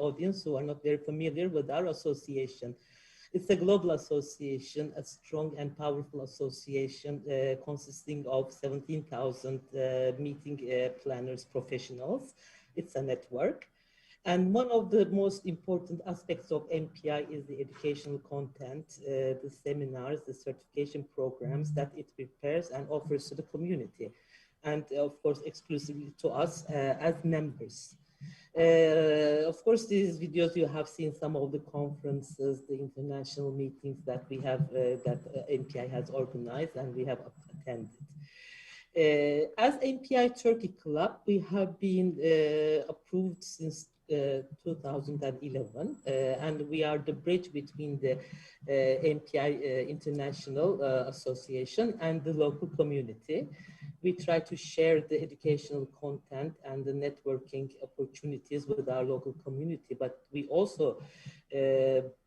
audience who are not very familiar with our association. It's a global association, a strong and powerful association consisting of 17,000 meeting planners, professionals. It's a network. And one of the most important aspects of MPI is the educational content, the seminars, the certification programs that it prepares and offers to the community. And of course, exclusively to us as members. Of course, these videos, you have seen some of the conferences, the international meetings that we have, that MPI has organized and we have attended. As MPI Turkey Club, we have been approved since 2011, and we are the bridge between the MPI International Association and the local community. We try to share the educational content and the networking opportunities with our local community, but we also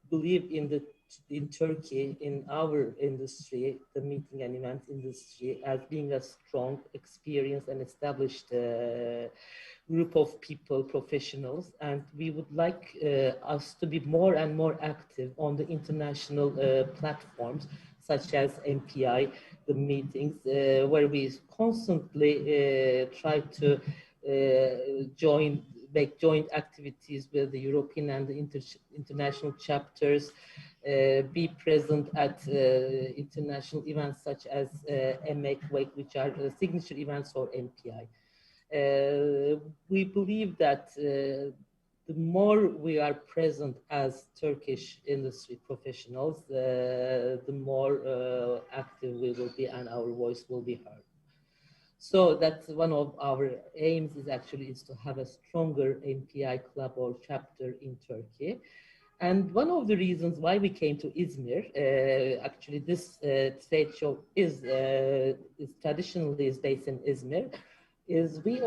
believe in Turkey, in our industry, the meeting and event industry, as being a strong, experienced and established group of people, professionals, and we would like us to be more and more active on the international platforms, such as MPI, the meetings, where we constantly try to make joint activities with the European and the international chapters, be present at international events such as EMEC, which are signature events for MPI. We believe that the more we are present as Turkish industry professionals, the more active we will be and our voice will be heard. So that's one of our aims is to have a stronger MPI club or chapter in Turkey. And one of the reasons why we came to Izmir, actually this trade show is traditionally based in Izmir, is we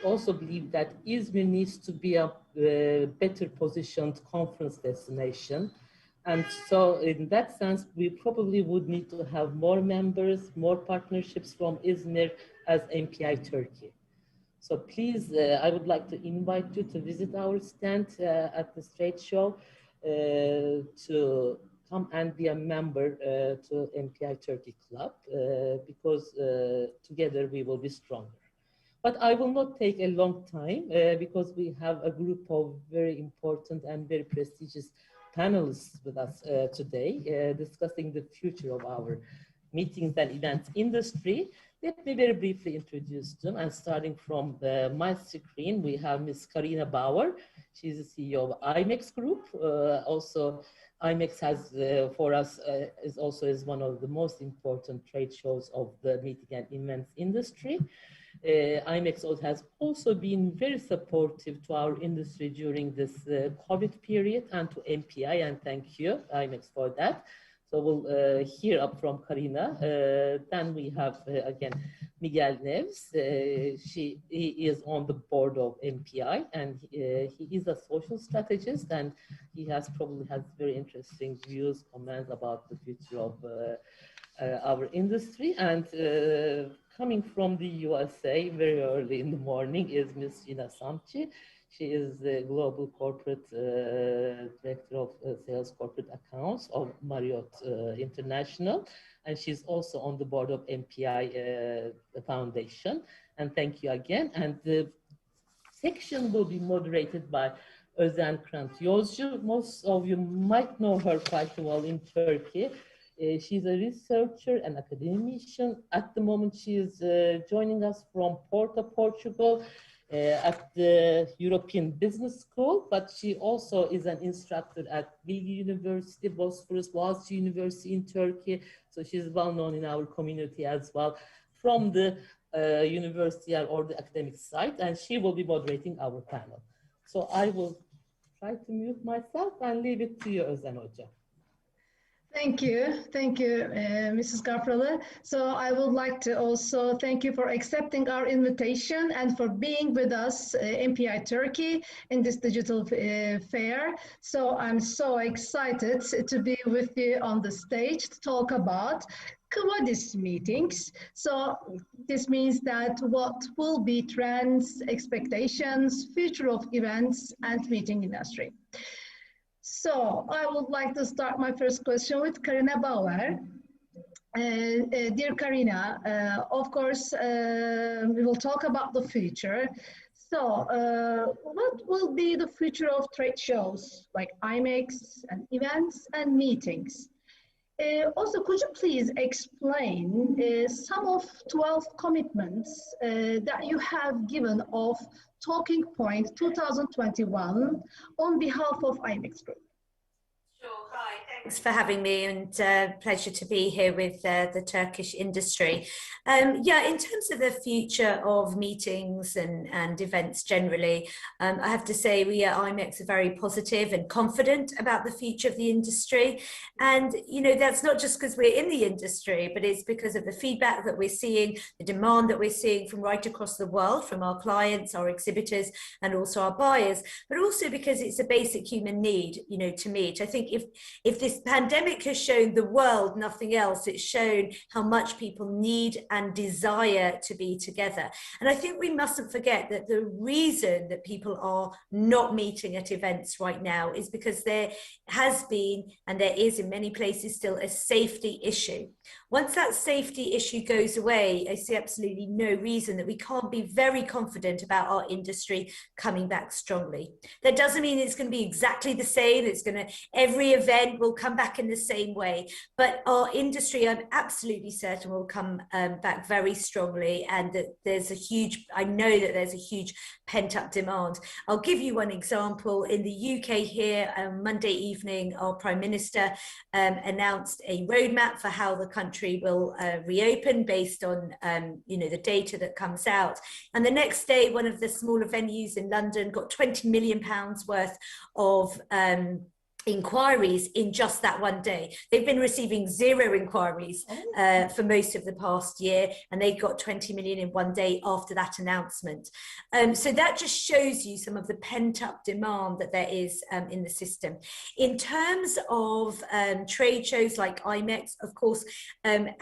also believe that Izmir needs to be a better positioned conference destination. And so in that sense, we probably would need to have more members, more partnerships from Izmir as MPI Turkey. So please, I would like to invite you to visit our stand at the trade show, to come and be a member to MPI Turkey Club, because together we will be stronger. But I will not take a long time because we have a group of very important and very prestigious panelists with us today discussing the future of our meetings and events industry. Let me very briefly introduce them. And starting from my screen, we have Ms. Karina Bauer. She's the CEO of IMEX Group. Also, IMEX has for us is one of the most important trade shows of the meeting and events industry. IMEX has also been very supportive to our industry during this COVID period and to MPI, and thank you, IMEX, for that. So we'll hear up from Karina. Then we have, again, Miguel Neves. He is on the board of MPI, and he is a social strategist, and he probably has very interesting views, comments about the future of our industry. And coming from the USA very early in the morning is Ms. Gina Samci. She is the Global Corporate Director of Sales Corporate Accounts of Marriott International. And she's also on the board of MPI Foundation. And thank you again. And the section will be moderated by Özen Krant Yozcu. Most of you might know her quite well in Turkey. She's a researcher and academician. At the moment, she is joining us from Porto, Portugal, at the European Business School, but she also is an instructor at Bilgi University, Bosphorus Boğaziçi University in Turkey. So she's well known in our community as well from the university or the academic side, and she will be moderating our panel. So I will try to mute myself and leave it to you, Özen Hoca. Thank you, Mrs. Gafralı. So I would like to also thank you for accepting our invitation and for being with us, MPI Turkey, in this digital fair. So I'm so excited to be with you on the stage to talk about Quo Vadis meetings. So this means that what will be trends, expectations, future of events and meeting industry. So I would like to start my first question with Karina Bauer. Dear Karina, of course, we will talk about the future. So what will be the future of trade shows like IMEX and events and meetings? Also, could you please explain some of 12 commitments that you have given of Talking Point 2021 on behalf of IMEX Group? Sure. Hi, thanks for having me, and pleasure to be here with the Turkish industry. Yeah, in terms of the future of meetings and events generally, I have to say we at IMEX are very positive and confident about the future of the industry. And, you know, that's not just because we're in the industry, but it's because of the feedback that we're seeing, the demand that we're seeing from right across the world, from our clients, our exhibitors, and also our buyers, but also because it's a basic human need, you know, to meet. I think if this pandemic has shown the world nothing else, it's shown how much people need and desire to be together. And I think we mustn't forget that the reason that people are not meeting at events right now is because there has been, and there is in many places still, a safety issue. Once that safety issue goes away, I see absolutely no reason that we can't be very confident about our industry coming back strongly. That doesn't mean it's going to be exactly the same. It's going to, every event will come back in the same way, but our industry, I'm absolutely certain, will come back very strongly, and that there's a huge, I know that there's a huge pent-up demand. I'll give you one example. In the UK here, Monday evening, our Prime Minister announced a roadmap for how the country will reopen based on you know, the data that comes out. And the next day, one of the smaller venues in London got £20 million worth of inquiries in just that one day. They've been receiving 0 inquiries for most of the past year, and they got 20 million in one day after that announcement. So that just shows you some of the pent-up demand that there is in the system. In terms of trade shows like IMEX, of course,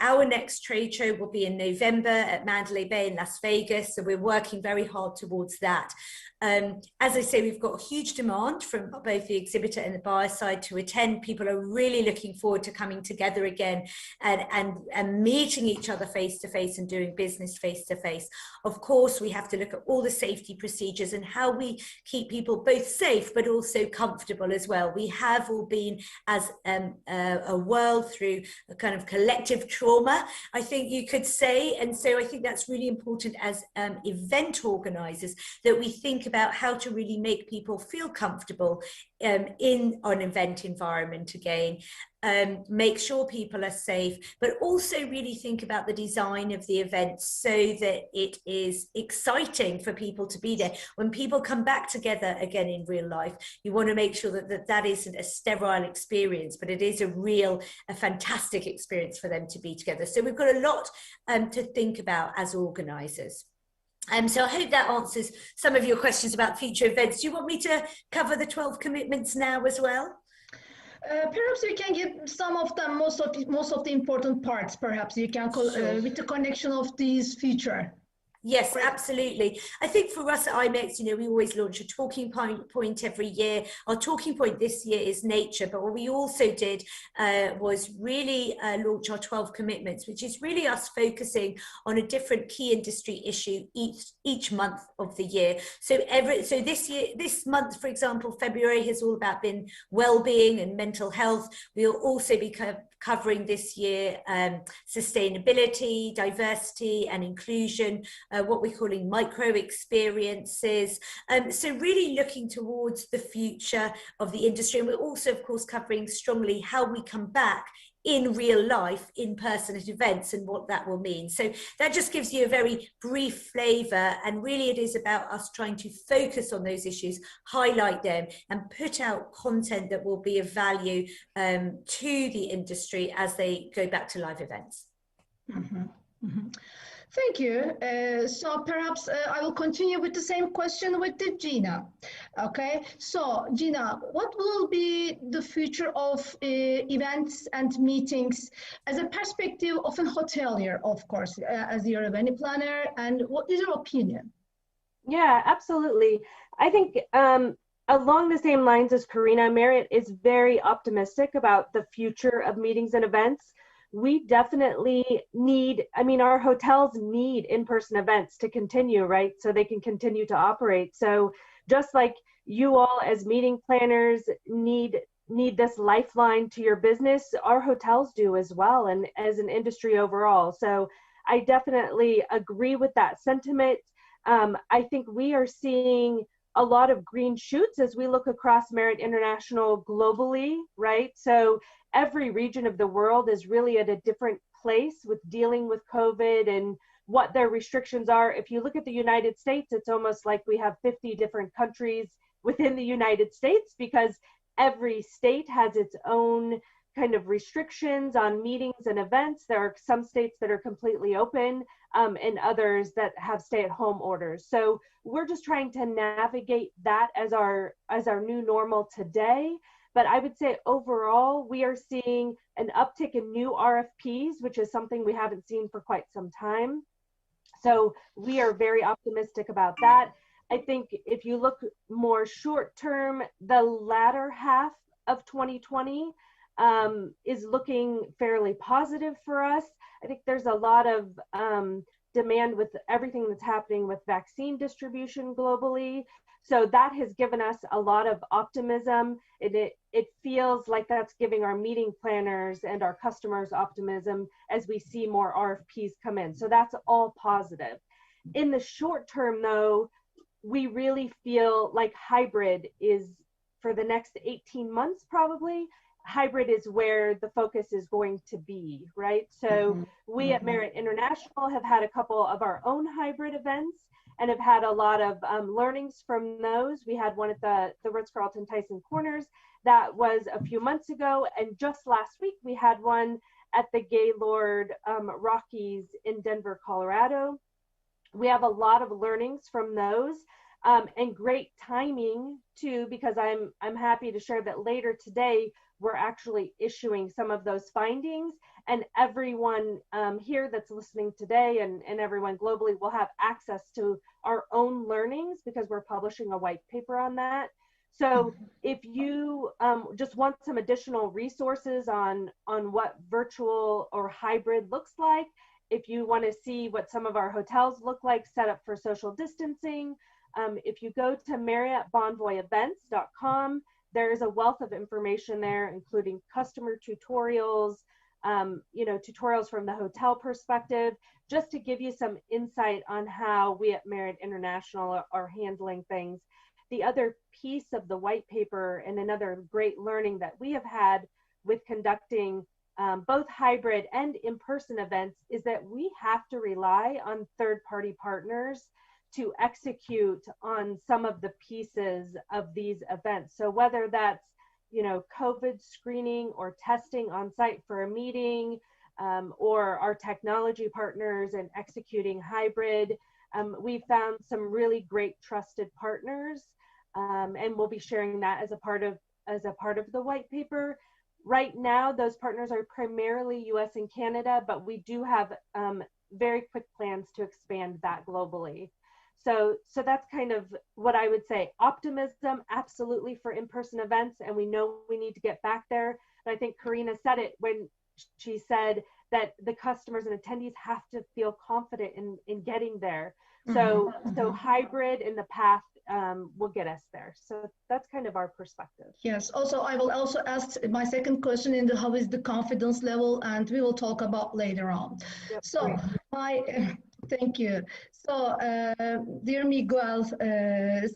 our next trade show will be in November at Mandalay Bay in Las Vegas, so we're working very hard towards that. As I say, we've got huge demand from both the exhibitor and the buyer side to attend. People are really looking forward to coming together again and meeting each other face to face and doing business face to face. Of course, we have to look at all the safety procedures and how we keep people both safe but also comfortable as well. We have all been, as a world, through a kind of collective trauma, I think you could say. And so I think that's really important as event organizers, that we think about how to really make people feel comfortable in an event environment again, make sure people are safe, but also really think about the design of the event so that it is exciting for people to be there. When people come back together again in real life, you want to make sure that isn't a sterile experience, but it is a fantastic experience for them to be together. So we've got a lot to think about as organisers. So I hope that answers some of your questions about future events. Do you want me to cover the 12 commitments now as well? Perhaps you can give some of them, most of the important parts. Perhaps you can Sure. with the connection of these future. Yes, absolutely. I think for us at IMEX, you know, we always launch a talking point every year. Our talking point this year is nature, but what we also did was really launch our 12 commitments, which is really us focusing on a different key industry issue each month of the year. So this month, for example, February has all about been well-being and mental health. We'll also be covering this year sustainability, diversity and inclusion, what we're calling micro experiences. So really looking towards the future of the industry. And we're also, of course, covering strongly how we come back in real life, in person at events, and what that will mean. So that just gives you a very brief flavour, and really it is about us trying to focus on those issues, highlight them, and put out content that will be of value to the industry as they go back to live events. Mm-hmm. Mm-hmm. Thank you. So perhaps I will continue with the same question with the Gina. Okay, so Gina, what will be the future of events and meetings as a perspective of an hotelier, of course, as you're a venue planner, and what is your opinion? Yeah, absolutely. I think along the same lines as Karina, Marriott is very optimistic about the future of meetings and events. We definitely need, I mean, our hotels need in-person events to continue, right? So they can continue to operate. So just like you all as meeting planners need this lifeline to your business, our hotels do as well, and as an industry overall. So I definitely agree with that sentiment. I think we are seeing a lot of green shoots as we look across Marriott International globally, right? So every region of the world is really at a different place with dealing with COVID and what their restrictions are. If you look at the United States, it's almost like we have 50 different countries within the United States, because every state has its own kind of restrictions on meetings and events. There are some states that are completely open, and others that have stay-at-home orders. So we're just trying to navigate that as our new normal today. But I would say overall, we are seeing an uptick in new RFPs, which is something we haven't seen for quite some time. So we are very optimistic about that. I think if you look more short term, the latter half of 2020 is looking fairly positive for us. I think there's a lot of demand with everything that's happening with vaccine distribution globally. So that has given us a lot of optimism. It feels like that's giving our meeting planners and our customers optimism as we see more RFPs come in. So that's all positive. In the short term, though, we really feel like hybrid is, for the next 18 months probably, hybrid is where the focus is going to be, right? So we at Marriott International have had a couple of our own hybrid events and have had a lot of learnings from those. We had one at the Ritz-Carlton Tyson Corners that was a few months ago, and just last week we had one at the Gaylord Rockies in Denver, Colorado. We have a lot of learnings from those, and great timing too, because I'm happy to share that later today we're actually issuing some of those findings, and everyone here that's listening today and everyone globally will have access to our own learnings, because we're publishing a white paper on that. So if you just want some additional resources on what virtual or hybrid looks like, if you want to see what some of our hotels look like set up for social distancing, if you go to MarriottBonvoyEvents.com, there is a wealth of information there, including customer tutorials, tutorials from the hotel perspective, just to give you some insight on how we at Marriott International are handling things. The other piece of the white paper, and another great learning that we have had with conducting both hybrid and in-person events, is that we have to rely on third-party partners to execute on some of the pieces of these events. So whether that's, COVID screening or testing on site for a meeting, or our technology partners and executing hybrid, we found some really great trusted partners, and we'll be sharing that as a part of the white paper. Right now, those partners are primarily US and Canada, but we do have very quick plans to expand that globally. So that's kind of what I would say. Optimism, absolutely, for in-person events, and we know we need to get back there. But I think Karina said it when she said that the customers and attendees have to feel confident in getting there. So hybrid in the path will get us there. So that's kind of our perspective. Yes. Also, I will also ask my second question in how is the confidence level, and we will talk about later on. Yep. So Thank you. So, dear Miguel,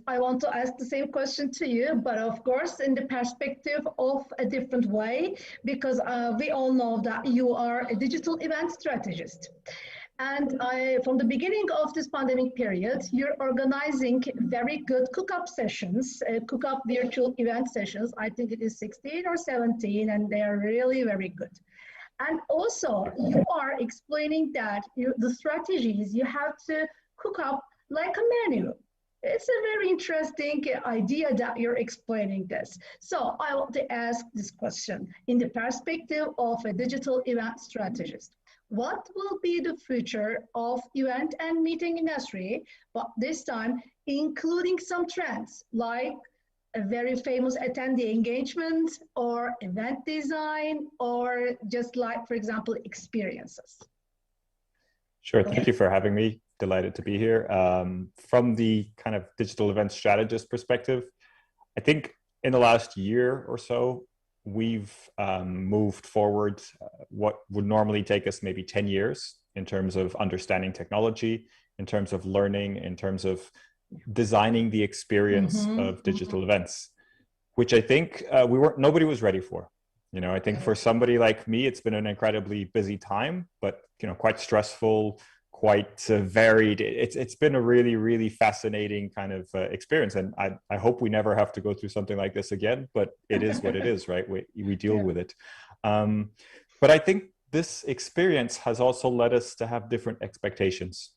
I want to ask the same question to you, but of course, in the perspective of a different way, because we all know that you are a digital event strategist. And from the beginning of this pandemic period, you're organizing very good cook-up sessions, cook-up virtual event sessions. I think it is 16 or 17, and they are really very good. And also, you are explaining that the strategies you have to cook up like a menu. It's a very interesting idea that you're explaining this. So I want to ask this question in the perspective of a digital event strategist. What will be the future of event and meeting industry, but this time including some trends like a very famous attendee engagement or event design, or just like, for example, experiences? Sure, thank you for having me. Delighted to be here. From the kind of digital event strategist perspective, I think in the last year or so, we've moved forward what would normally take us maybe 10 years in terms of understanding technology, in terms of learning, in terms of designing the experience of digital events, which I think nobody was ready for. You know, I think for somebody like me, it's been an incredibly busy time, but, you know, quite stressful, quite varied. It's been a really, really fascinating kind of experience. And I hope we never have to go through something like this again, but it is what it is, right? We deal with it. But I think this experience has also led us to have different expectations.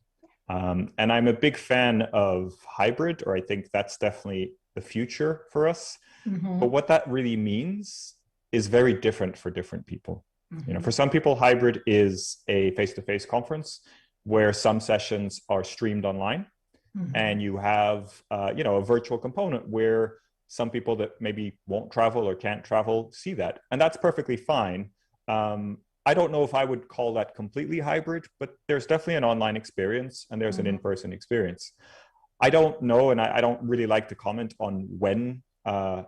And I'm a big fan of hybrid, or I think that's definitely the future for us. But what that really means is very different for different people. You know, for some people, hybrid is a face-to-face conference where some sessions are streamed online, and you have, you know, a virtual component where some people that maybe won't travel or can't travel see that, and that's perfectly fine. I don't know if I would call that completely hybrid, but there's definitely an online experience and there's an in-person experience. I don't know, and I don't really like to comment on when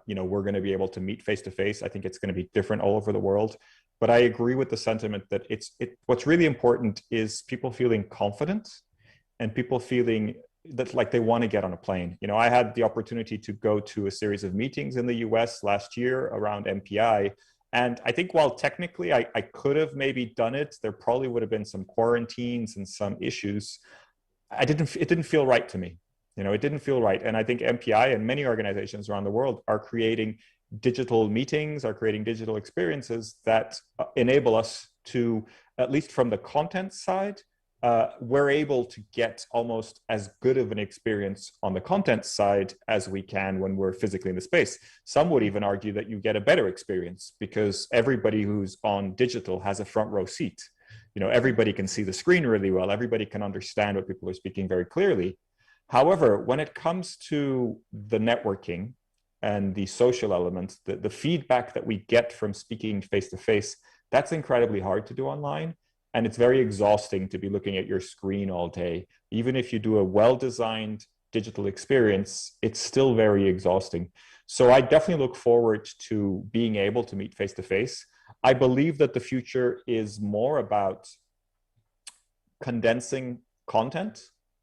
you know, we're going to be able to meet face to face. I think it's going to be different all over the world. But I agree with the sentiment that what's really important is people feeling confident and people feeling that like they want to get on a plane. You know, I had the opportunity to go to a series of meetings in the US last year around MPI. And I think while technically I could have maybe done it, there probably would have been some quarantines and some issues. It didn't feel right to me. You know, it didn't feel right. And I think MPI and many organizations around the world are creating digital meetings, are creating digital experiences that enable us to, at least from the content side, we're able to get almost as good of an experience on the content side as we can when we're physically in the space. Some would even argue that you get a better experience because everybody who's on digital has a front row seat. You know, everybody can see the screen really well. Everybody can understand what people are speaking very clearly. However, when it comes to the networking and the social elements, the feedback that we get from speaking face-to-face, that's incredibly hard to do online. And it's very exhausting to be looking at your screen all day. Even if you do a well-designed digital experience, it's still very exhausting. So I definitely look forward to being able to meet face-to-face. I believe that the future is more about condensing content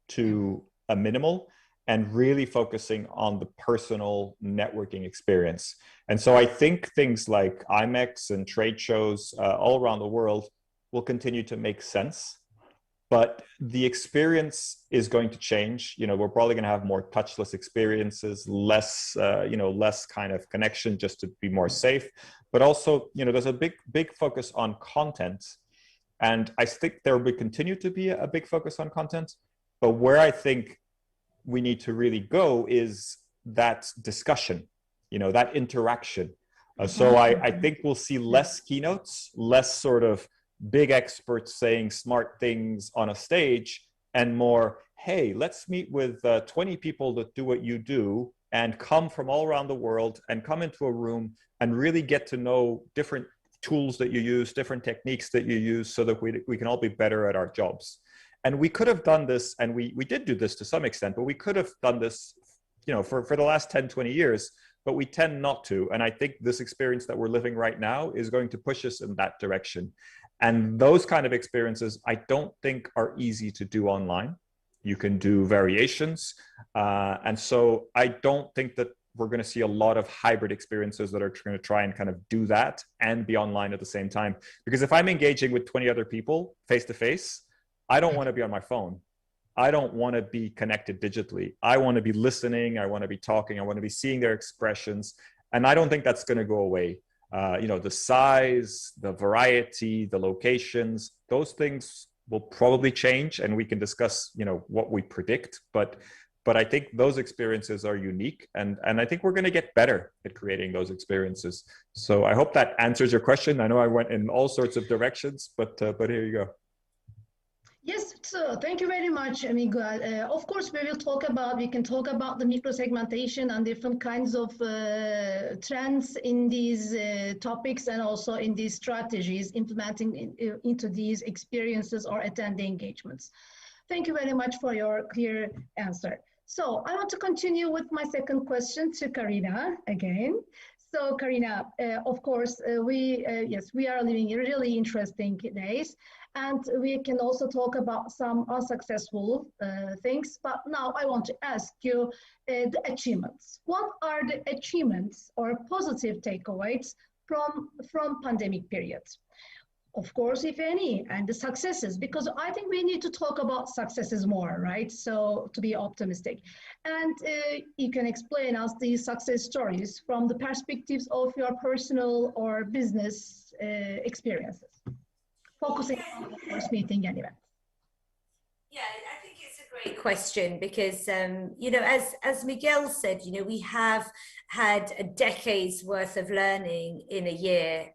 to a minimal and really focusing on the personal networking experience. And so I think things like IMEX and trade shows all around the world will continue to make sense, but the experience is going to change. You know, we're probably going to have more touchless experiences, less, you know, less kind of connection just to be more safe. But also, you know, there's a big focus on content. And I think there will continue to be a big focus on content. But where I think we need to really go is that discussion, you know, that interaction. So I think we'll see less keynotes, less sort of big experts saying smart things on a stage, and more, hey, let's meet with 20 people that do what you do and come from all around the world and come into a room and really get to know different tools that you use, different techniques that you use, so that we can all be better at our jobs. And we could have done this, and we did do this to some extent, but we could have done this, you know, for the last 10, 20 years, but we tend not to. And I think this experience that we're living right now is going to push us in that direction. And those kind of experiences, I don't think are easy to do online. You can do variations. And so I don't think that we're going to see a lot of hybrid experiences that are going to try and kind of do that and be online at the same time. Because if I'm engaging with 20 other people face to face, I don't want to be on my phone. I don't want to be connected digitally. I want to be listening. I want to be talking. I want to be seeing their expressions. And I don't think that's going to go away. The size, the variety, the locations, those things will probably change, and we can discuss, what we predict. But I think those experiences are unique, and I think we're going to get better at creating those experiences. So I hope that answers your question. I know I went in all sorts of directions, but here you go. Yes, so thank you very much, Miguel. Of course, we can talk about the micro-segmentation and different kinds of trends in these topics, and also in these strategies implementing into these experiences or attending engagements. Thank you very much for your clear answer. So I want to continue with my second question to Karina again. So Karina, of course, we are living in really interesting days, and we can also talk about some unsuccessful things. But now I want to ask you the achievements. What are the achievements or positive takeaways from pandemic periods? Of course, if any, and the successes, because I think we need to talk about successes more, right? So to be optimistic. And you can explain us these success stories from the perspectives of your personal or business experiences, focusing on the first meeting and event. Yeah, I think it's a great question because, as Miguel said, we have had a decade's worth of learning in a year.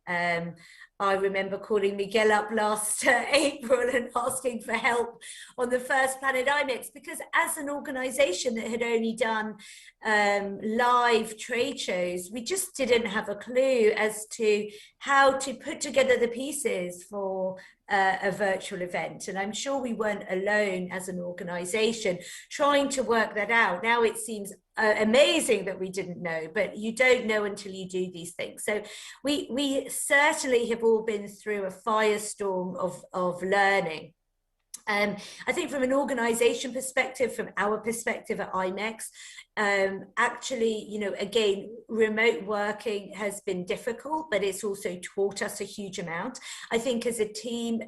I remember calling Miguel up last April and asking for help on the first Planet IMEX, because as an organization that had only done live trade shows, we just didn't have a clue as to how to put together the pieces for a virtual event. And I'm sure we weren't alone as an organization trying to work that out. Now it seems amazing that we didn't know, but you don't know until you do these things. So we certainly have all been through a firestorm of learning. I think from an organization perspective, from our perspective at IMEX, actually, again, remote working has been difficult, but it's also taught us a huge amount. I think as a team,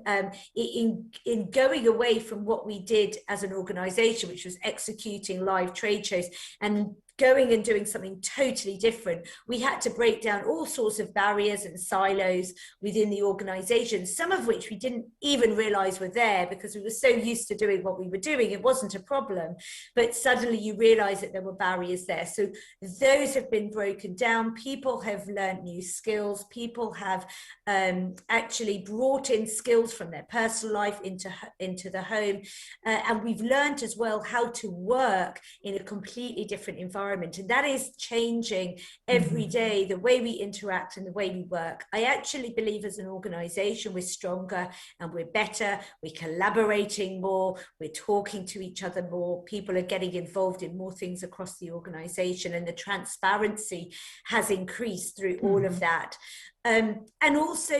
in going away from what we did as an organization, which was executing live trade shows, and going and doing something totally different, we had to break down all sorts of barriers and silos within the organization, some of which we didn't even realize were there because we were so used to doing what we were doing. It wasn't a problem, but suddenly you realize that there were barriers there. So those have been broken down. People have learned new skills. People have actually brought in skills from their personal life into the home. And we've learned as well how to work in a completely different environment. And that is changing every day, the way we interact and the way we work. I actually believe as an organization, we're stronger and we're better. We're collaborating more. We're talking to each other more. People are getting involved in more things across the organization, and the transparency has increased through all of that. And also,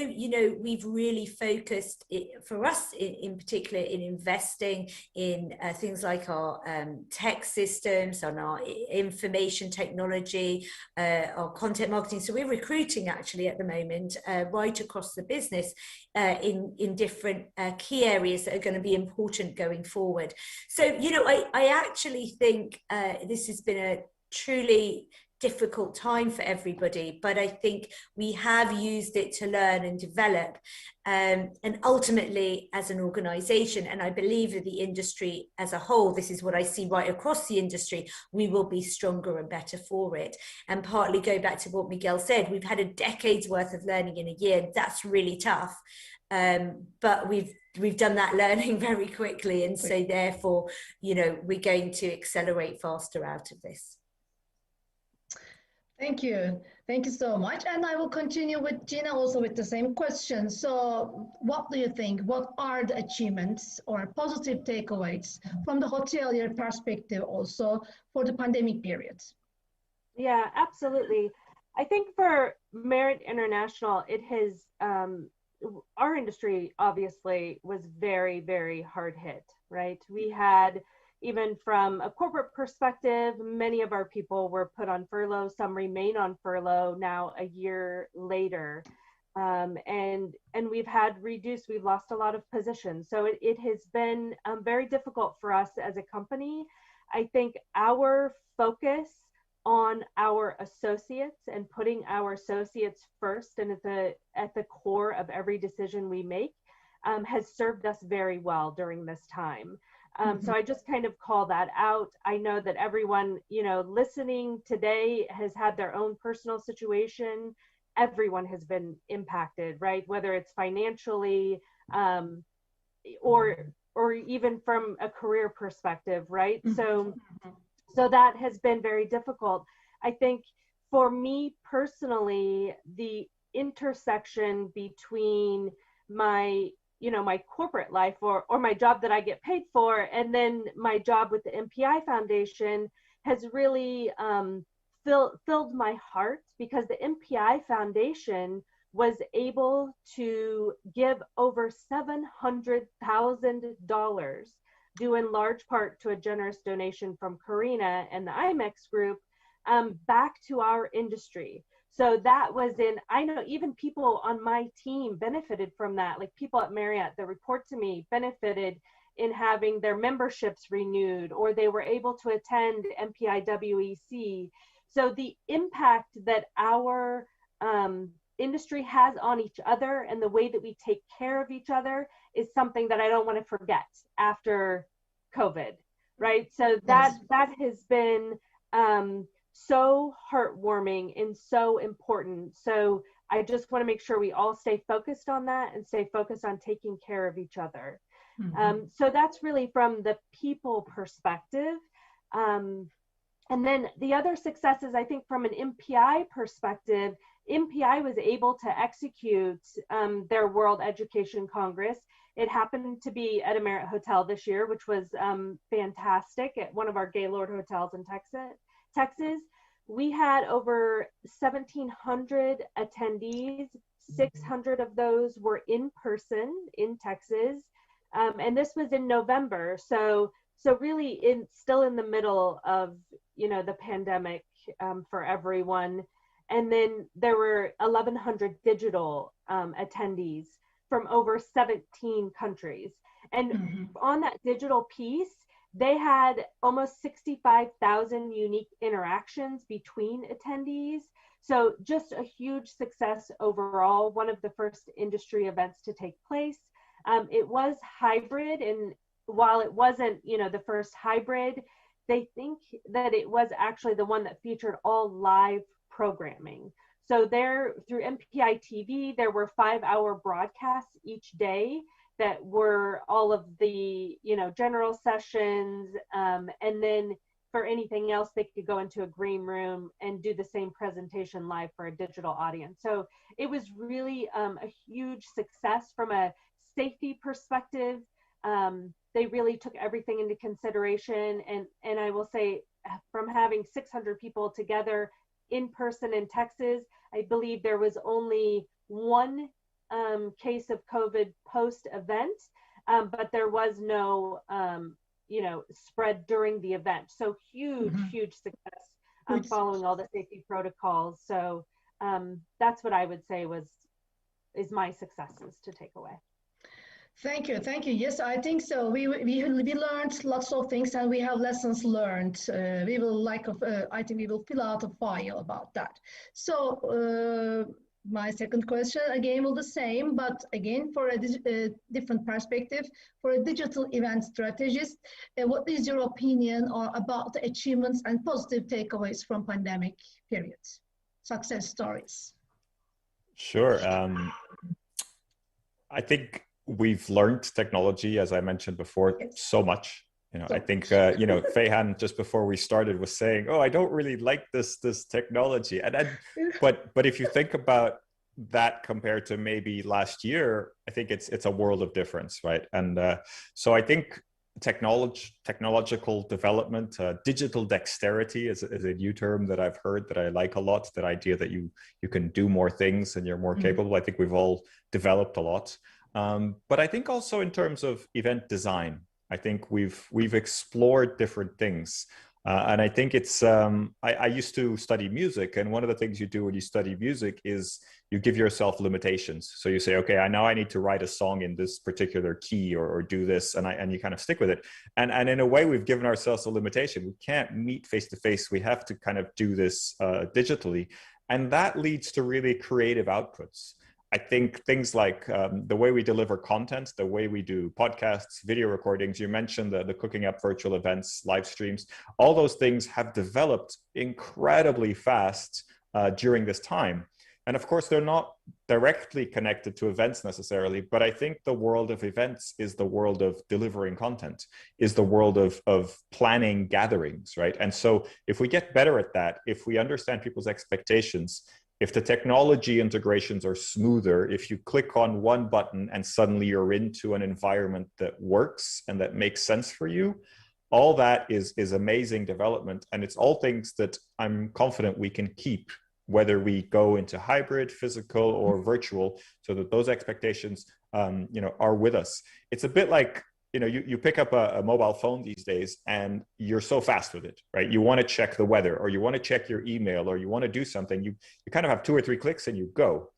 we've really focused for us in particular in investing in things like our tech systems, on our information technology, our content marketing. So we're recruiting actually at the moment right across the business in different key areas that are going to be important going forward. So, I actually think this has been a truly difficult time for everybody, but I think we have used it to learn and develop, and ultimately as an organization, and I believe that the industry as a whole, this is what I see right across the industry, we will be stronger and better for it. And partly go back to what Miguel said, we've had a decade's worth of learning in a year. That's really tough, but we've done that learning very quickly, and so therefore, we're going to accelerate faster out of this. Thank you. Thank you so much. And I will continue with Gina also with the same question. So what do you think? What are the achievements or positive takeaways from the hotelier perspective also for the pandemic period? Yeah, absolutely. I think for Marriott International, it has our industry obviously was very, very hard hit, right? We had, even from a corporate perspective, many of our people were put on furlough. Some remain on furlough now a year later. And we've lost a lot of positions. So it has been very difficult for us as a company. I think our focus on our associates and putting our associates first and at the core of every decision we make has served us very well during this time. So I just kind of call that out. I know that everyone, listening today has had their own personal situation. Everyone has been impacted, right? Whether it's financially or even from a career perspective, right? So that has been very difficult. I think for me personally, the intersection between my corporate life or my job that I get paid for, and then my job with the MPI Foundation has really filled my heart, because the MPI Foundation was able to give over $700,000, due in large part to a generous donation from Karina and the IMEX group, back to our industry. So that was I know even people on my team benefited from that. Like people at Marriott that report to me benefited in having their memberships renewed, or they were able to attend MPI WEC. So the impact that our industry has on each other and the way that we take care of each other is something that I don't want to forget after COVID, right? So that has been so heartwarming and so important. So I just want to make sure we all stay focused on that and stay focused on taking care of each other. So that's really from the people perspective. And then the other successes, I think from an MPI perspective, MPI was able to execute their World Education Congress. It happened to be at a Marriott hotel this year, which was fantastic, at one of our Gaylord hotels in Texas. We had over 1,700 attendees. 600 of those were in person in Texas. And this was in November. So really still in the middle of, the pandemic for everyone. And then there were 1,100 digital attendees from over 17 countries. And on that digital piece, they had almost 65,000 unique interactions between attendees. So just a huge success overall, one of the first industry events to take place. It was hybrid, and while it wasn't, the first hybrid, they think that it was actually the one that featured all live programming. So there, through MPI TV, there were 5-hour broadcasts each day that were all of the, general sessions. And then for anything else, they could go into a green room and do the same presentation live for a digital audience. So it was really a huge success from a safety perspective. They really took everything into consideration. And I will say, from having 600 people together in person in Texas, I believe there was only one case of COVID post-event, but there was no, spread during the event. So huge success following all the safety protocols. So that's what I would say is my successes to take away. Thank you. Yes, I think so. We learned lots of things, and we have lessons learned. We will I think we will fill out a file about that. So my second question again will the same, but again for a different perspective. For a digital event strategist, what is your opinion about the achievements and positive takeaways from pandemic periods, success stories? Sure. I think we've learned technology, as I mentioned before, so much. I think, Feihan, just before we started, was saying, "Oh, I don't really like this technology." But if you think about that compared to maybe last year, I think it's a world of difference, right? And so I think technological development, digital dexterity is a new term that I've heard that I like a lot. That idea that you can do more things and you're more capable. I think we've all developed a lot. But I think also in terms of event design, I think we've explored different things. And I think it's, I used to study music, and one of the things you do when you study music is you give yourself limitations. So you say, okay, I need to write a song in this particular key or do this, and you kind of stick with it. And in a way, we've given ourselves a limitation. We can't meet face to face. We have to kind of do this digitally. And that leads to really creative outputs. I think things like the way we deliver content, the way we do podcasts, video recordings, you mentioned the cooking up virtual events, live streams, all those things have developed incredibly fast during this time. And of course, they're not directly connected to events necessarily, but I think the world of events is the world of delivering content, is the world of planning gatherings, right? And so if we get better at that, if we understand people's expectations, if the technology integrations are smoother, if you click on one button and suddenly you're into an environment that works and that makes sense for you, all that is amazing development. And it's all things that I'm confident we can keep, whether we go into hybrid, physical, or virtual, so that those expectations are with us. It's a bit like, you pick up a mobile phone these days and you're so fast with it, right? You want to check the weather, or you want to check your email, or you want to do something. You kind of have 2 or 3 clicks and you go.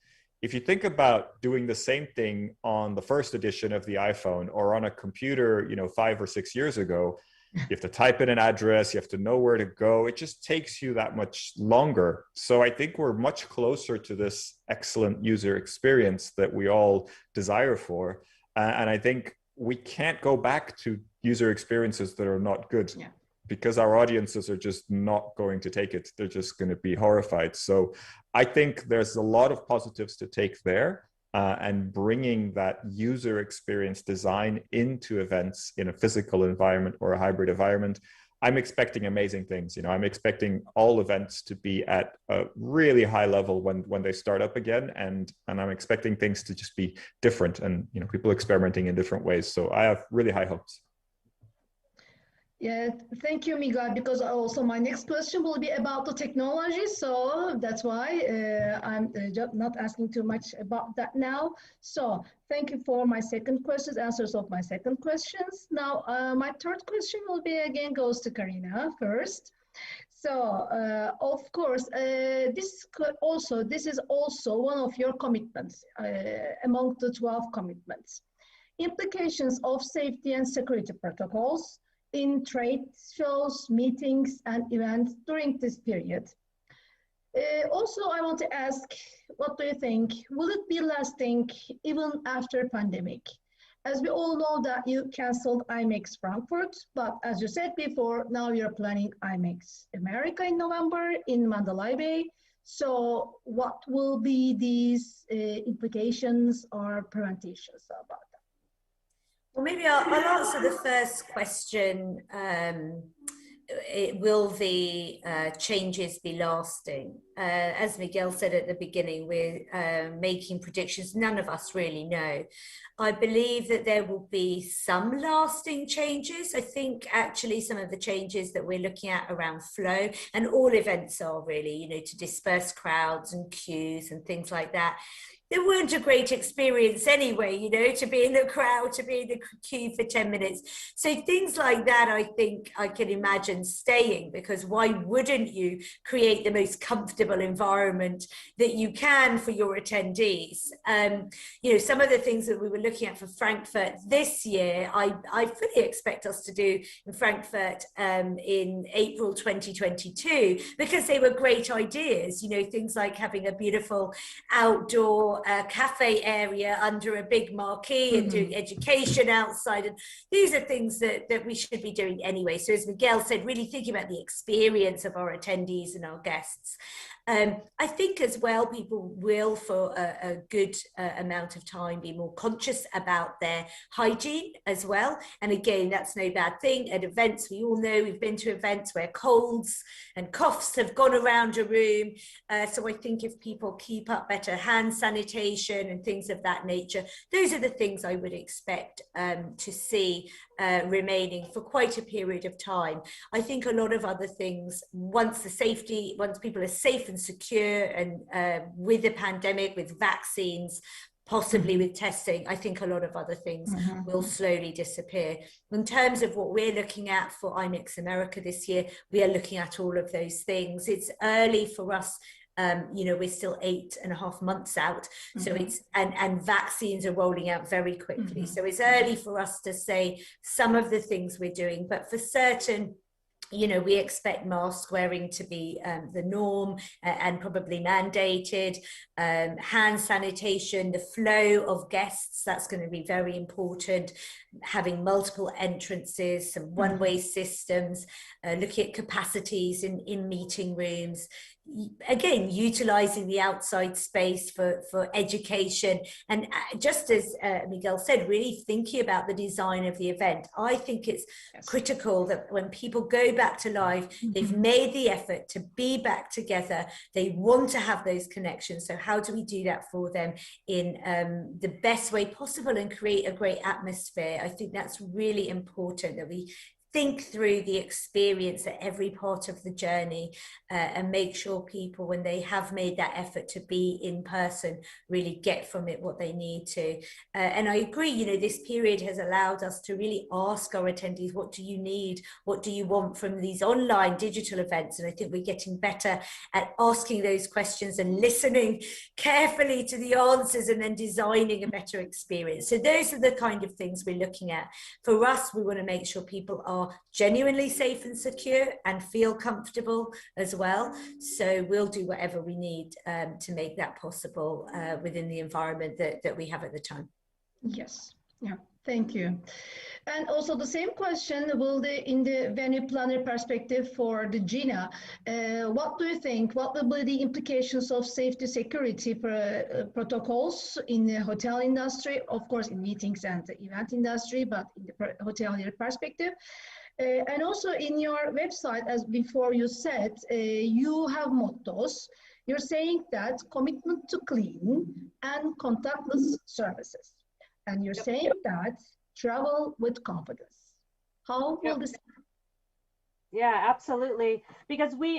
If you think about doing the same thing on the first edition of the iPhone or on a computer, 5 or 6 years ago, you have to type in an address, you have to know where to go. It just takes you that much longer. So I think we're much closer to this excellent user experience that we all desire for. And I think we can't go back to user experiences that are not good, because our audiences are just not going to take it. They're just going to be horrified. So I think there's a lot of positives to take there, and bringing that user experience design into events in a physical environment or a hybrid environment. I'm expecting amazing things. I'm expecting all events to be at a really high level when they start up again, and I'm expecting things to just be different, and people experimenting in different ways. So I have really high hopes. Yeah, thank you, Miguel, because also my next question will be about the technology. So that's why I'm just not asking too much about that now. So thank you for my second questions, answers of my second questions. Now, my third question will be again goes to Karina first. So of course, this is also one of your commitments among the 12 commitments. Implications of safety and security protocols in trade shows, meetings, and events during this period. Also, I want to ask, what do you think? Will it be lasting even after pandemic? As we all know that you canceled IMEX Frankfurt, but as you said before, now you're planning IMEX America in November in Mandalay Bay. So what will be these implications or preventations about that? Well, maybe I'll answer the first question. Will the changes be lasting? As Miguel said at the beginning, we're making predictions. None of us really know. I believe that there will be some lasting changes. I think actually some of the changes that we're looking at around flow, and all events are really, to disperse crowds and queues and things like that. They weren't a great experience anyway, to be in the crowd, to be in the queue for 10 minutes. So things like that, I think I can imagine staying, because why wouldn't you create the most comfortable environment that you can for your attendees? Some of the things that we were looking at for Frankfurt this year, I fully expect us to do in Frankfurt in April 2022, because they were great ideas, things like having a beautiful outdoor cafe area under a big marquee and doing education outside. And these are things that we should be doing anyway. So as Miguel said, really thinking about the experience of our attendees and our guests. I think as well, people will, for a good amount of time, be more conscious about their hygiene as well. And again, that's no bad thing. At events, we all know, we've been to events where colds and coughs have gone around a room. So I think if people keep up better hand sanitation and things of that nature, those are the things I would expect to see remaining for quite a period of time. I think a lot of other things, once people are safe and secure, and with the pandemic, with vaccines, possibly with testing, I think a lot of other things will slowly disappear. In terms of what we're looking at for IMEX America this year, we are looking at all of those things. It's early for us. We're still 8.5 months out. So it's, and vaccines are rolling out very quickly. So it's early for us to say some of the things we're doing, but for certain, we expect mask wearing to be the norm and probably mandated. Hand sanitation, the flow of guests, that's going to be very important. Having multiple entrances, some one-way systems, looking at capacities in meeting rooms. Again, utilizing the outside space for education. And just as Miguel said, really thinking about the design of the event. I think it's critical that when people go back to live, they've made the effort to be back together. They want to have those connections. So how do we do that for them in the best way possible and create a great atmosphere? I think that's really important, that we think through the experience at every part of the journey and make sure people, when they have made that effort to be in person, really get from it what they need to. And I agree, this period has allowed us to really ask our attendees, what do you need? What do you want from these online digital events? And I think we're getting better at asking those questions and listening carefully to the answers and then designing a better experience. So those are the kind of things we're looking at. For us, we want to make sure people are genuinely safe and secure and feel comfortable as well. So we'll do whatever we need to make that possible within the environment that we have at the time. Yes, yeah, thank you. And also the same question, in the venue planner perspective for the Gina, what do you think, what will be the implications of safety security protocols in the hotel industry, of course in meetings and the event industry, but in the hotelier perspective? And also in your website, as before you said, you have mottos. You're saying that commitment to clean and contactless services. And you're saying that travel with confidence. How will this happen? Yeah, absolutely. Because we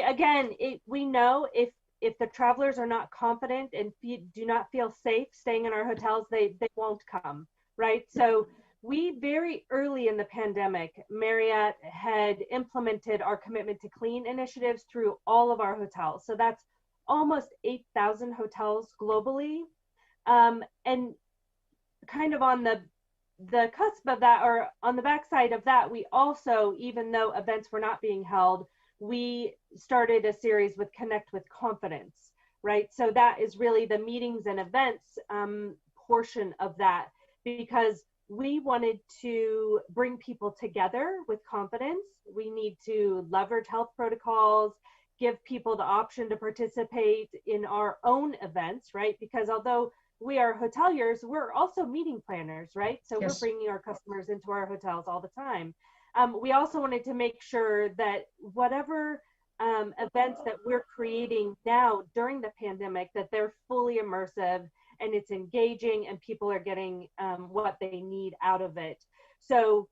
know if the travelers are not confident and do not feel safe staying in our hotels, they won't come, right? So we very early in the pandemic, Marriott had implemented our commitment to clean initiatives through all of our hotels. So that's almost 8,000 hotels globally. And kind of on the cusp of that, or on the backside of that, we also, even though events were not being held, we started a series with Connect with Confidence, right? So that is really the meetings and events portion of that, because we wanted to bring people together with confidence. We need to leverage health protocols, give people the option to participate in our own events, right? Because although we are hoteliers, we're also meeting planners, right? So yes, we're bringing our customers into our hotels all the time. We also wanted to make sure that whatever events that we're creating now during the pandemic, that they're fully immersive and it's engaging and people are getting what they need out of it. So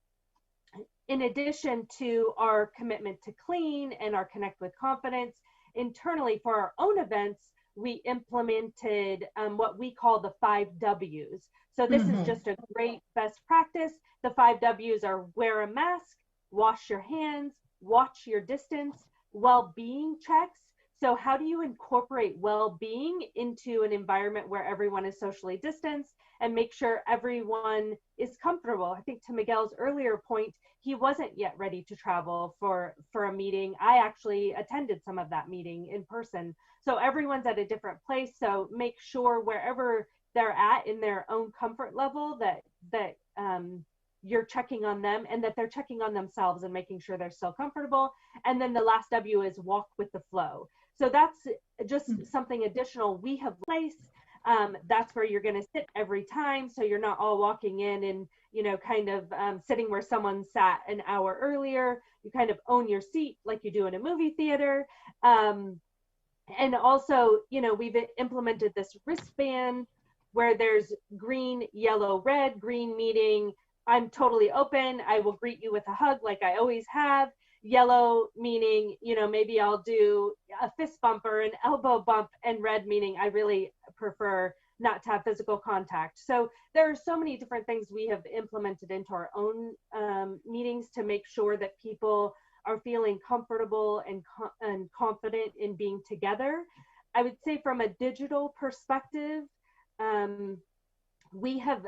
in addition to our commitment to clean and our Connect with Confidence, internally for our own events, we implemented what we call the 5 W's. So this is just a great best practice. The 5 W's are wear a mask, wash your hands, watch your distance, well-being checks. So how do you incorporate well-being into an environment where everyone is socially distanced and make sure everyone is comfortable? I think to Miguel's earlier point, he wasn't yet ready to travel for a meeting. I actually attended some of that meeting in person. So everyone's at a different place. So make sure wherever they're at in their own comfort level that you're checking on them and that they're checking on themselves and making sure they're still comfortable. And then the last W is walk with the flow. So that's just something additional we have placed. That's where you're going to sit every time. So you're not all walking in and, kind of sitting where someone sat an hour earlier. You kind of own your seat like you do in a movie theater. And also, we've implemented this wristband where there's green, yellow, red. Green meaning I'm totally open. I will greet you with a hug like I always have. Yellow meaning, you know, maybe I'll do a fist bump or an elbow bump, and red meaning I really prefer not to have physical contact. So there are so many different things we have implemented into our own meetings to make sure that people are feeling comfortable and confident in being together. I would say from a digital perspective, we have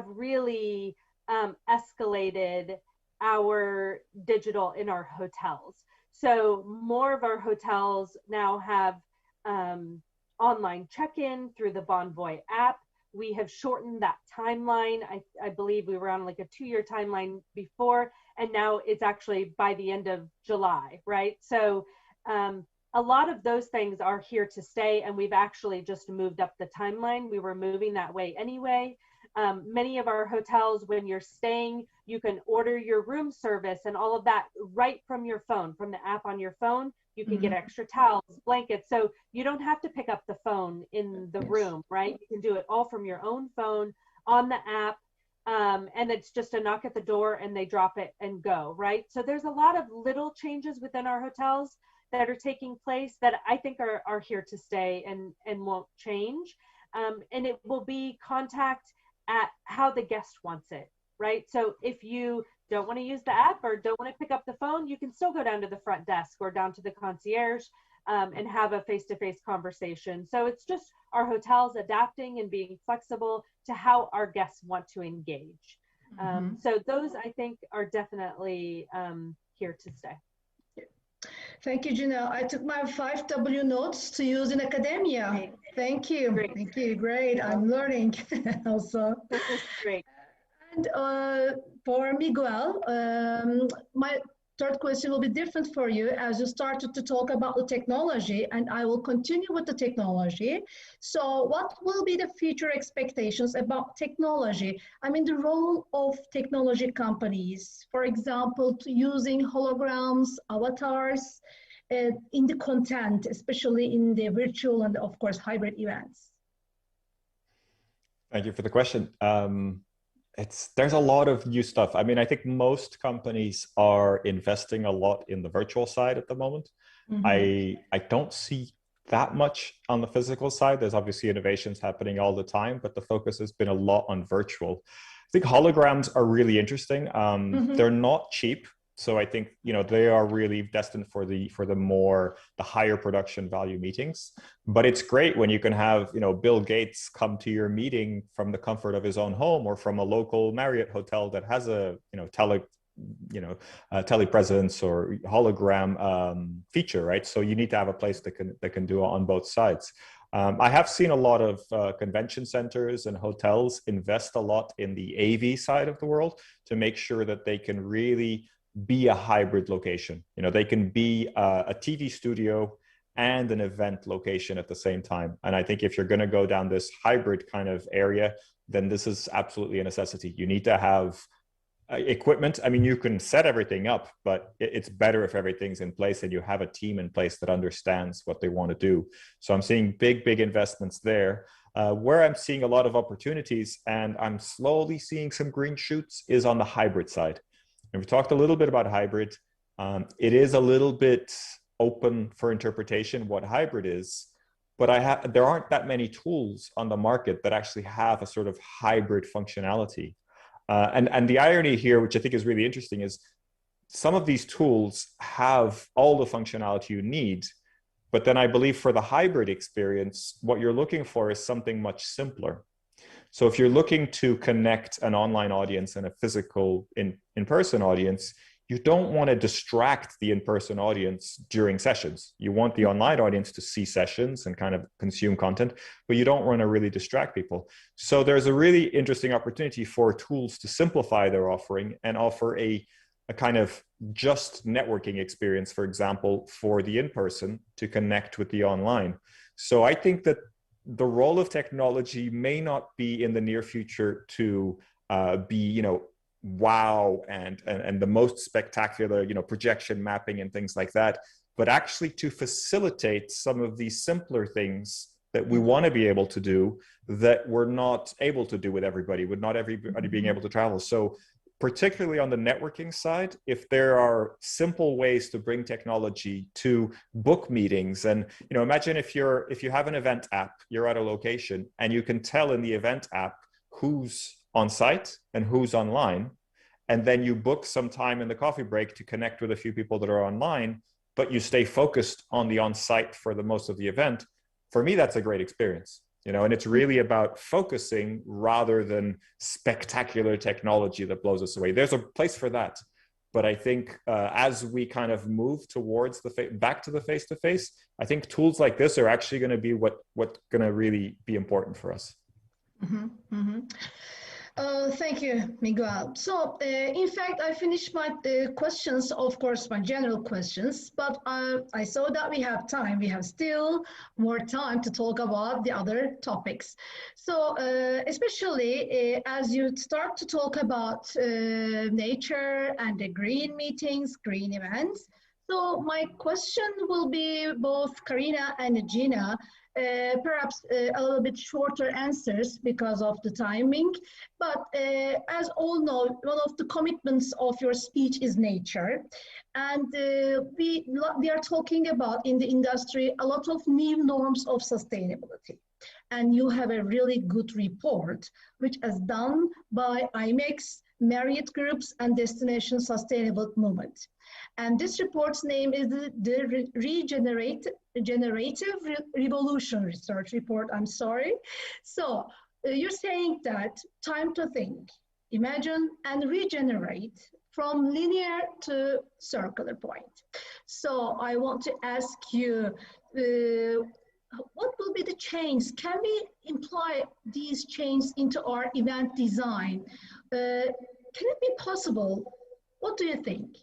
really escalated our digital in our hotels. So more of our hotels now have online check-in through the Bonvoy app. We have shortened that timeline. I believe we were on like a 2-year timeline before, and now it's actually by the end of July, right? So a lot of those things are here to stay, and we've actually just moved up the timeline. We were moving that way anyway. Many of our hotels, when you're staying, you can order your room service and all of that right from your phone, from the app on your phone. You can get extra towels, blankets. So you don't have to pick up the phone in the room, right? You can do it all from your own phone on the app. And it's just a knock at the door and they drop it and go, right? So there's a lot of little changes within our hotels that are taking place that I think are here to stay and won't change. And it will be contact at how the guest wants it, right? So if you don't want to use the app or don't want to pick up the phone, you can still go down to the front desk or down to the concierge and have a face-to-face conversation. So it's just our hotels adapting and being flexible to how our guests want to engage. So those, I think, are definitely here to stay. Thank you, Gina. I took my 5W notes to use in academia. Great. Thank you. Great. Thank you. Great. I'm learning also. Great. And for Miguel, my third question will be different for you as you started to talk about the technology, and I will continue with the technology. So what will be the future expectations about technology? I mean, the role of technology companies, for example, using holograms, avatars in the content, especially in the virtual and, of course, hybrid events. Thank you for the question. There's a lot of new stuff. I mean, I think most companies are investing a lot in the virtual side at the moment. I don't see that much on the physical side. There's obviously innovations happening all the time, but the focus has been a lot on virtual. I think holograms are really interesting. They're not cheap. So I think, you know, they are really destined for the higher production value meetings. But it's great when you can have, you know, Bill Gates come to your meeting from the comfort of his own home or from a local Marriott hotel that has a, you know, telepresence or hologram feature, right? So you need to have a place that can do it on both sides. I have seen a lot of convention centers and hotels invest a lot in the AV side of the world to make sure that they can really be a hybrid location. You know, they can be a TV studio and an event location at the same time. And I think if you're going to go down this hybrid kind of area, then this is absolutely a necessity. You need to have equipment. I mean, you can set everything up, but it's better if everything's in place and you have a team in place that understands what they want to do. So I'm seeing big investments there. Where I'm seeing a lot of opportunities and I'm slowly seeing some green shoots is on the hybrid side. And we talked a little bit about hybrid. It is a little bit open for interpretation what hybrid is, but there aren't that many tools on the market that actually have a sort of hybrid functionality. And the irony here, which I think is really interesting, is some of these tools have all the functionality you need, but then I believe for the hybrid experience, what you're looking for is something much simpler. So if you're looking to connect an online audience and a physical in-person audience, you don't want to distract the in-person audience during sessions. You want the online audience to see sessions and kind of consume content, but you don't want to really distract people. So there's a really interesting opportunity for tools to simplify their offering and offer a kind of just networking experience, for example, for the in-person to connect with the online. So I think that the role of technology may not be in the near future to be, you know, wow and the most spectacular, you know, projection mapping and things like that, but actually to facilitate some of these simpler things that we want to be able to do that we're not able to do with everybody, with not everybody being able to travel. So particularly on the networking side, if there are simple ways to bring technology to book meetings, and imagine if you have an event app, you're at a location and you can tell in the event app who's on site and who's online, and then you book some time in the coffee break to connect with a few people that are online, but you stay focused on the on-site for the most of the event. For me, that's a great experience, and it's really about focusing rather than spectacular technology that blows us away. There's a place for that. But I think as we kind of move towards back to the face-to-face, I think tools like this are actually going to be what's going to really be important for us. Mm-hmm, mm-hmm. Thank you, Miguel. So, in fact, I finished my questions, of course, my general questions, but I saw that we have time. We have still more time to talk about the other topics. So, especially as you start to talk about nature and the green meetings, green events. So, my question will be both Karina and Gina. Perhaps a little bit shorter answers because of the timing. But as all know, one of the commitments of your speech is nature. And we are talking about in the industry a lot of new norms of sustainability. And you have a really good report, which is done by IMEX, Marriott Groups, and Destination Sustainable Movement. And this report's name is the Regenerative Revolution Research Report, I'm sorry. So you're saying that time to think, imagine, and regenerate from linear to circular point. So I want to ask you, what will be the change? Can we imply these changes into our event design? Can it be possible? What do you think?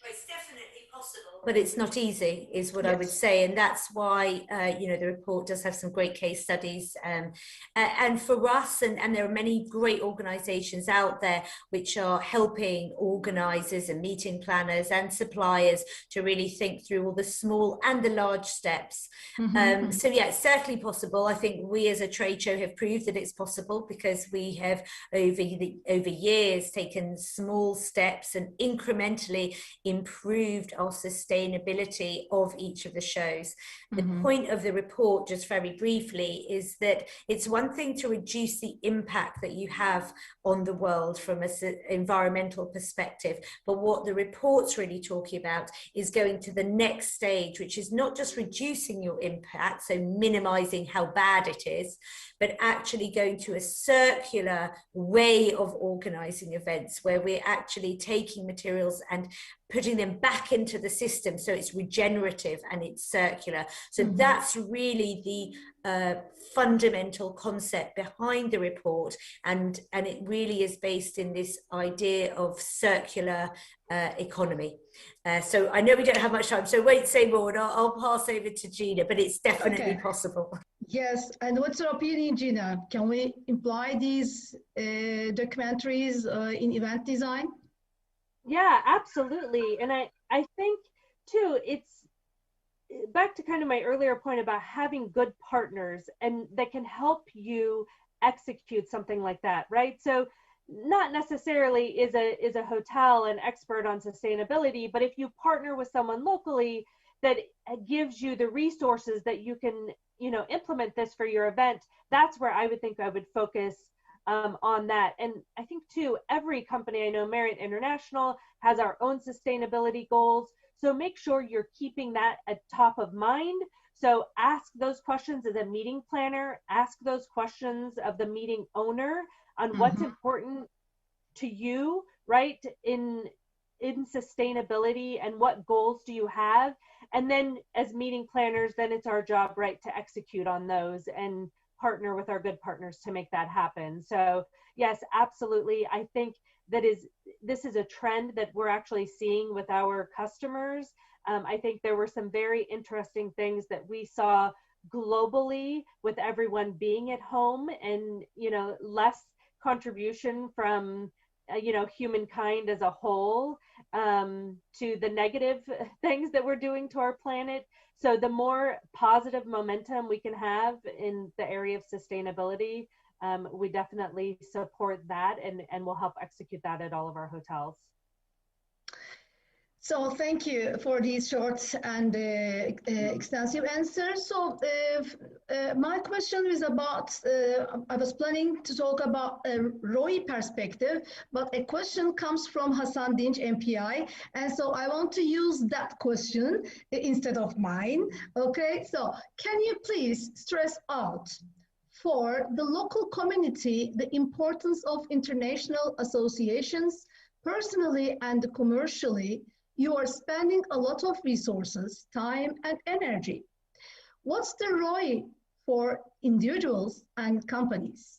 Well, it's definitely possible, but it's not easy, is what I would say, and that's why the report does have some great case studies, and for us, and there are many great organisations out there which are helping organisers and meeting planners and suppliers to really think through all the small and the large steps. So yeah, it's certainly possible. I think we as a trade show have proved that it's possible because we have over years taken small steps and incrementally improved our sustainability of each of the shows. The point of the report, just very briefly, is that it's one thing to reduce the impact that you have on the world from an environmental perspective, but what the report's really talking about is going to the next stage, which is not just reducing your impact, so minimizing how bad it is, but actually going to a circular way of organizing events where we're actually taking materials and putting them back into the system, so it's regenerative and it's circular. So that's really the fundamental concept behind the report, and it really is based in this idea of circular economy. So I know we don't have much time, so I won't say more, and I'll pass over to Gina, but it's definitely possible. Yes, and what's your opinion, Gina? Can we imply these documentaries in event design? Yeah, absolutely. And I think too, it's back to kind of my earlier point about having good partners and that can help you execute something like that, right? So not necessarily is a hotel an expert on sustainability, but if you partner with someone locally that gives you the resources that you can, implement this for your event, that's where I would think I would focus on that. And I think too, every company, I know Marriott International has our own sustainability goals. So make sure you're keeping that at top of mind. So ask those questions as a meeting planner, ask those questions of the meeting owner on what's important to you, right? In sustainability, and what goals do you have? And then as meeting planners, then it's our job, right, to execute on those and partner with our good partners to make that happen. So yes, absolutely. I think this is a trend that we're actually seeing with our customers. I think there were some very interesting things that we saw globally with everyone being at home and, less contribution from, humankind as a whole to the negative things that we're doing to our planet. So the more positive momentum we can have in the area of sustainability, we definitely support that, and we'll help execute that at all of our hotels. So thank you for these short and extensive answers. So my question is about, I was planning to talk about a ROI perspective, but a question comes from Hasan Dinç, MPI. And so I want to use that question instead of mine. Okay, so can you please stress out for the local community the importance of international associations? Personally and commercially, you are spending a lot of resources, time, and energy. What's the ROI for individuals and companies?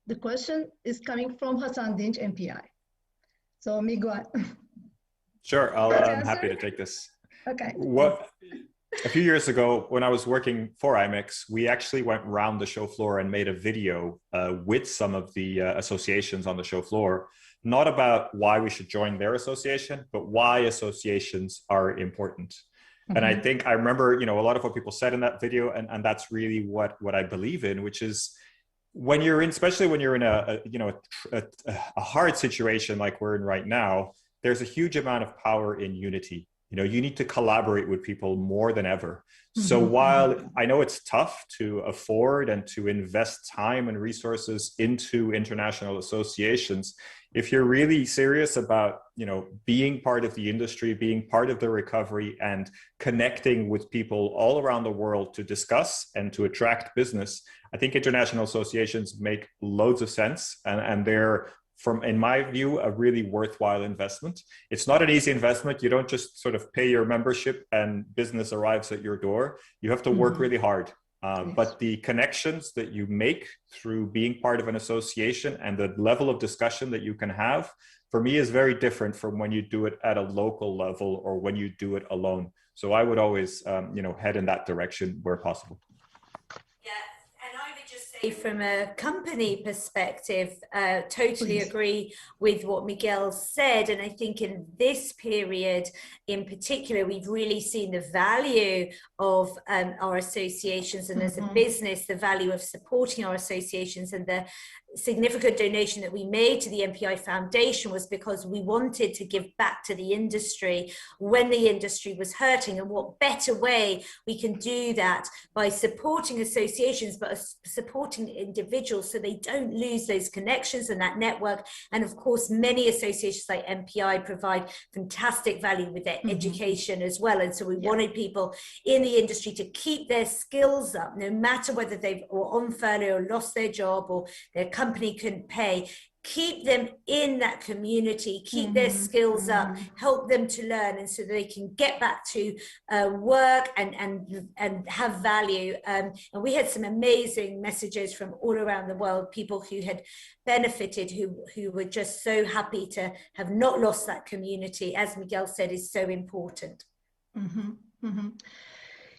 The question is coming from Hasan Dinç, MPI. So Miguel. Sure, I'm happy to take this. Okay. A few years ago, when I was working for IMEX, we actually went around the show floor and made a video with some of the associations on the show floor, not about why we should join their association, but why associations are important. Mm-hmm. And I think I remember, a lot of what people said in that video, and that's really what I believe in, which is when you're in, especially when you're in a hard situation like we're in right now, there's a huge amount of power in unity. You need to collaborate with people more than ever. Mm-hmm. So while I know it's tough to afford and to invest time and resources into international associations, if you're really serious about, being part of the industry, being part of the recovery, and connecting with people all around the world to discuss and to attract business, I think international associations make loads of sense, and they're, in my view, a really worthwhile investment. It's not an easy investment. You don't just sort of pay your membership and business arrives at your door. You have to work really hard. But the connections that you make through being part of an association and the level of discussion that you can have, for me, is very different from when you do it at a local level or when you do it alone. So I would always, head in that direction where possible. From a company perspective, totally agree with what Miguel said. And I think in this period in particular, we've really seen the value of our associations, and as a business, the value of supporting our associations. And the significant donation that we made to the MPI Foundation was because we wanted to give back to the industry when the industry was hurting. And what better way we can do that by supporting associations, but supporting individuals so they don't lose those connections and that network. And of course, many associations like MPI provide fantastic value with their education as well. And so we wanted people in the industry to keep their skills up, no matter whether they were on furlough or lost their job or their company couldn't pay. Keep them in that community, keep their skills up, help them to learn, and so they can get back to work and have value. And we had some amazing messages from all around the world, people who had benefited, who were just so happy to have not lost that community, as Miguel said, is so important.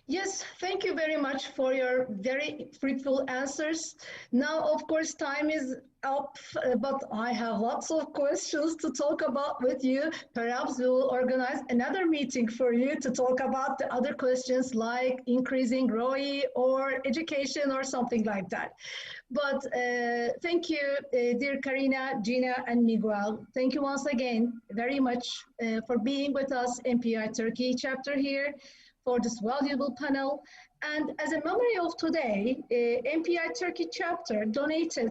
Yes, thank you very much for your very fruitful answers. Now, of course, time is up, but I have lots of questions to talk about with you. Perhaps we will organize another meeting for you to talk about the other questions like increasing ROI or education or something like that. But thank you, dear Karina, Gina, and Miguel. Thank you once again very much for being with us, MPI Turkey chapter here, for this valuable panel. And as a memory of today, MPI Turkey chapter donated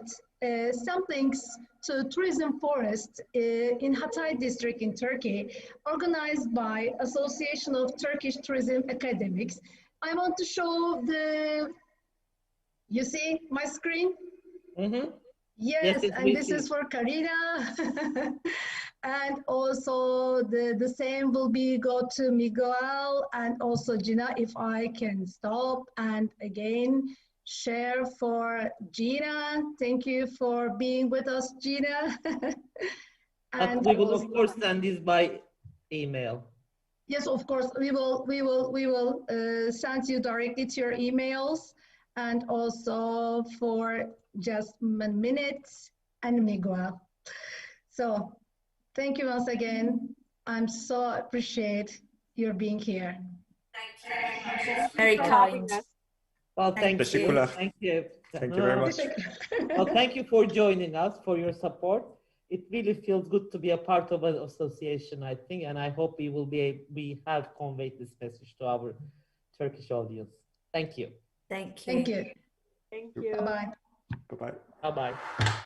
some things to Tourism Forest in Hatay district in Turkey, organized by Association of Turkish Tourism Academics. I want to show you see my screen? Yes, and this is for Karina. And also the same will go to Miguel and also Gina, if I can stop. And again, share for Gina. Thank you for being with us, Gina. And we will, of course, send this by email. Yes, of course, we will send you directly to your emails, and also for Jasmine Minutes and Miguel. So thank you once again. I'm so appreciate your being here. Thank Very kind. Well, thank you. Thank you very much. Well, thank you for joining us, for your support. It really feels good to be a part of an association, I think, and I hope we have conveyed this message to our Turkish audience. Thank you. Thank you. Thank you. Thank you. Bye-bye. Bye-bye. Bye-bye.